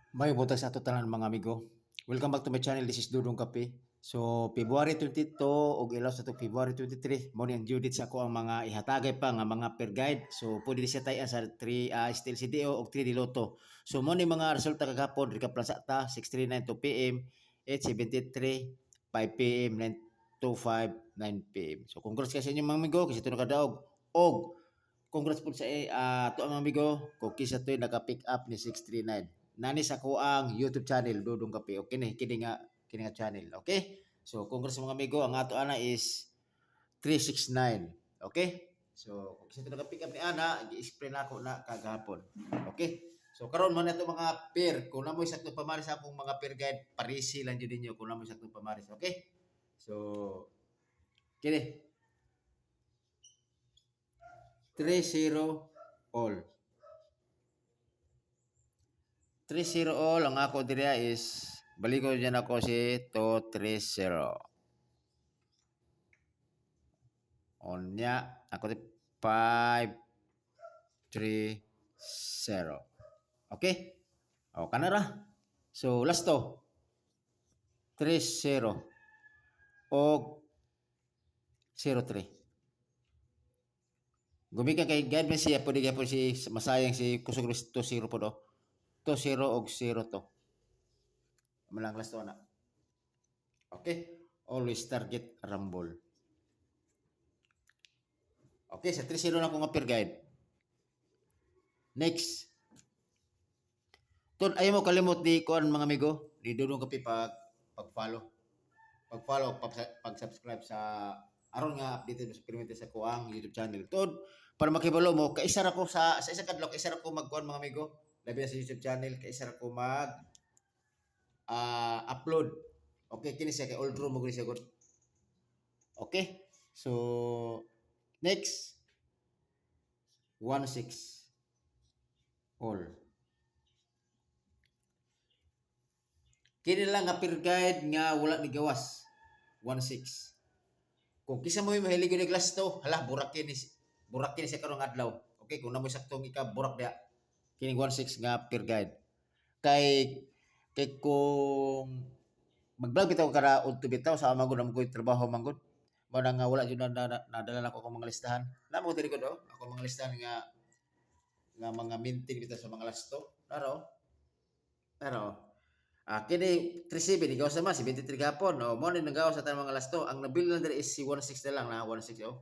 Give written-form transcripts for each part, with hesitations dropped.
May buntag sa ato tanan mga amigo. Welcome back to my channel. This is Dudong Kape. So, February 22 ug ilaw sa to February 23, mo ni ang due date sa ako ang mga ihatagay pa nga mga per guide. So, pwede siya tayo sa 3 Steel CDO ug 3 di Lotto. So, mo ni mga resulta kagapon recap lang sa ta 6:39 2 PM, 8:73, 5 PM, 9:25, 9 PM. So, congrats kasi inyo mga amigo kasi ito nakadaog. Og congrats po sa to ang mga amigo kung kisa to naka-pick up ni 639 nani sa ko ang YouTube channel Dudong Kape. Okay ni kini nga channel. Okay? So congrats sa mga amigo, ang ato ana is 369. Okay? So kung sa naka-pick up ni ana, gi-explain ako na kagahapon. Okay? So karon mo na ito mga pair, kung namoy sakto pamaris sa akong mga pair guide, parisi lang jud ninyo kung namoy sakto pamaris. Okay? So kini 30 all. 3-0 all ang ako diriya is baligo dyan ako si 2-3-0. Onya ako di 5-3-0. Okay? O kanara. So last to 3-0 o 0-3. Gumikan kay guide man siya pwede po si masayang si kusog 2-0 po do. 2-0 o 0 to. Malang last to na. Okay? Always target rumble. Okay, sa 3-0 na ko nga per guide. Next. Tun ayaw mo kalimot di kuan mga amigo, di Dudong Kape pag-follow. Pag-follow, pag-subscribe sa aron nga updated sa permente sa kuang YouTube channel. Tun para makibalo mo kaisa ra ko sa isa kadlaw kaisa ra ko magkuan mga amigo. Labi na sa YouTube channel kaisa ra ko mag upload. Okay, kini siya kay old room mo gani siya gud. Okay? So next 1-6 all. Kini lang nga peer guide nga wala ni gawas. 1-6. Kung kisa mo mahilig ni glass to, hala burak kini siya karong adlaw. Okay, kung namoy saktong ika burak dia. Kini 1-6 nga peer guide. Kay kung mag-vlog bitaw kada udto bitaw sa amang gud ko trabaho manggod. Mao nga wala jud nadala na ko akong mga listahan. Namo diri ko do, ako mga listahan nga mga minting bitaw sa mga lasto. Naro. Naro. Kini 3-7 ikaw sa mas 23 gapon. Mo ni nagawa sa tanang mga lasto. Ang nabil na diri is si 1-6 na lang na 1-6 oh.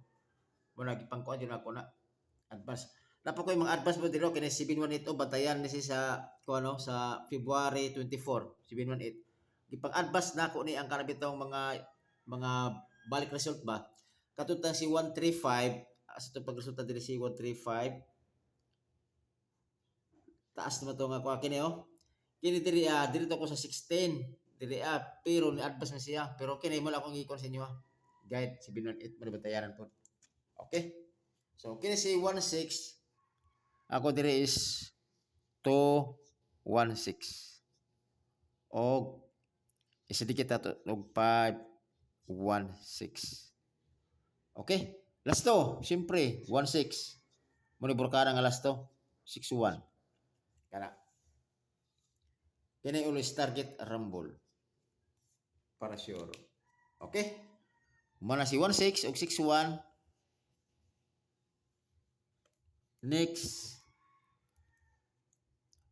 Mo nagi pangkuan jud ako na advance. Napa ko yung mga advance mo dito kini 718 batayan ni sa kuno sa February 24 718. Gipang advance na ako ni ang kanabitong mga balik result ba. Katutang si 135 sa to pagresulta diri si 135 taas naman to nga kuha kini oh. Kini diri diri to ko sa 16 diri pero ni advance na siya pero kini mo lang akong ikon sa inyo guide 718 mo batayaran po. Okay? So kini si 16 ako diri is 2-1-6 og isidikit ato og 5-1-6. Okay? Last to, siyempre 1-6. Mo ni burkada nga last to 6-1. Kana. Kini always target rumble para sure. Okay? Mana si 1-6 og 6-1. Next.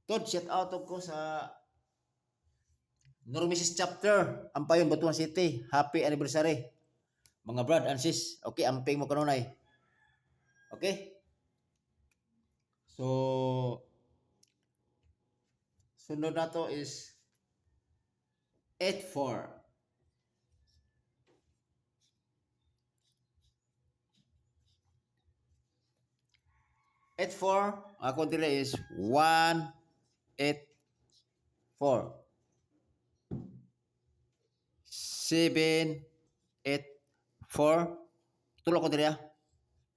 Tod shout out ko sa Normisis chapter Ampayon Batuan City. Happy anniversary. Mga brad and sis. Okay, amping mo kanunay. Okay? So sunod na to is 8-4. 8-4. Ako dire is 1-8-4. 7-8-4. Tulo ko dire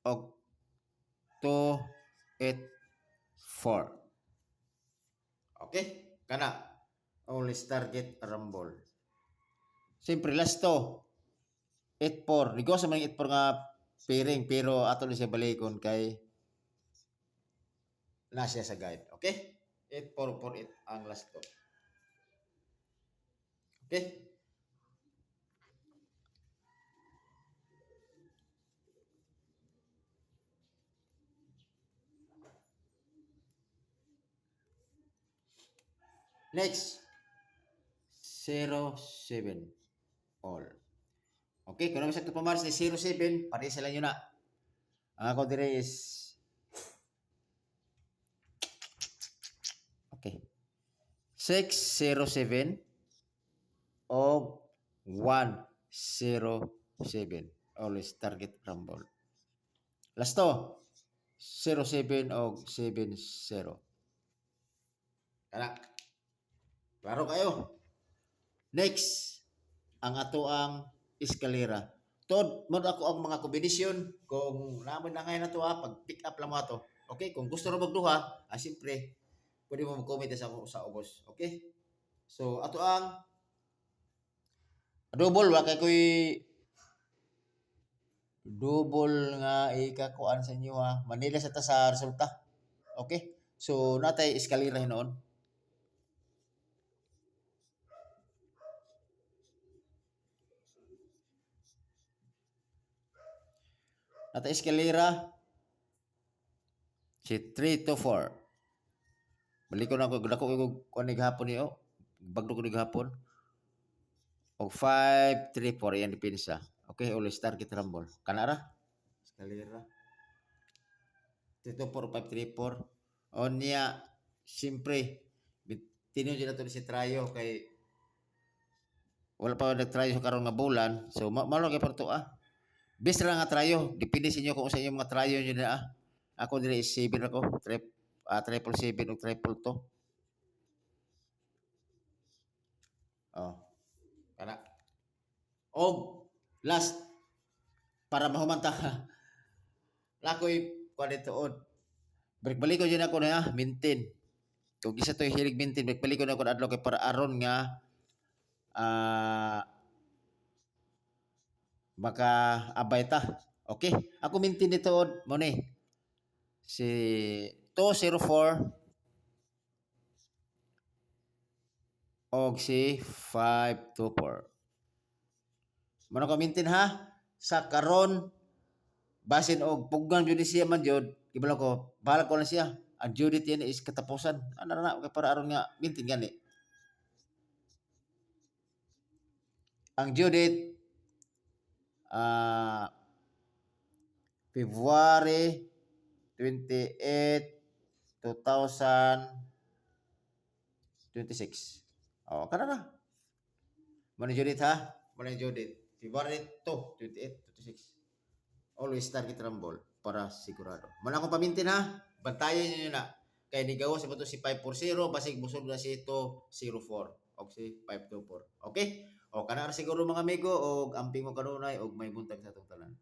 og 2-8-4. Okay? Kana. Always target rumble. Siyempre, last to. 8-4. Ligaw sa mga 8-4 nga pairing pero ato ni siya balikon kay na siya sa guide. Okay? 8-4-4-8 ang last to. Okay? Next, 07 all. Okay, kung naman sa pamaras ni 07, pare sila nyo na. Ang ako dire is, okay, 607 o 107. Always target rumble. Last to, 07 o 70. Kana, klaro kayo. Next, ang ato ang eskalera. Tod, mo ako ang mga kombinasyon kung naman na ngayon na to ha, pag pick up lang mo to. Okay, kung gusto ro magduha, siyempre, pwede mo mag-comment sa ubos. Okay? So, ato ang double wa kay koy double nga ikakuan sa inyo ha. Manila sa ta sa resulta. Okay? So, natay eskalera hinoon. Natay eskalera si 3 to 4. Balik ko na ko dako ko kuan gihapon niyo. Bagdo ko gihapon. Og 5 3 4 yan dipinsa. Okay, always target rumble. Kana ra? Eskalera. 3 to 4 5 3 4. O niya siyempre tinyo dyan na to si Trayo kay wala pa nag-try sa karon nga bulan. So malo kay parto ah. Best ra nga trayo. Depende sa inyo kung sa inyo mga trayo nyo na ah. Ako dire is 7 ako. Triple 7 o triple 2. Oh, kana. Og last para mahumanta. Lakoy kuan ditoon. Balik ko dyan ako na maintain. Kung isa to hilig maintain, balik ko na ako adlaw kay para aron nga baka abay ta. Okay? Ako maintain dito mo ni si 204 og si 524. Mano ka maintain ha? Sa karon basin og puggan jud siya man jud, gibalo ko, bahala ko lang siya. Ang due date yan is katapusan. Ano na para aron nga maintain gani. Ang due date February 28, 2026. Oh, kana na. Mano due date ha? Mano due date? February 2, 28, 26. Always target rumble para sigurado. Muna akong pamintin ha. Bantayan niyo na. Kaya nigawa sa bato si 540, basig busog na si 204. O si 524. Okay? O kana siguro mga amigo o amping mo kanunay o may buntag sa itong tanan.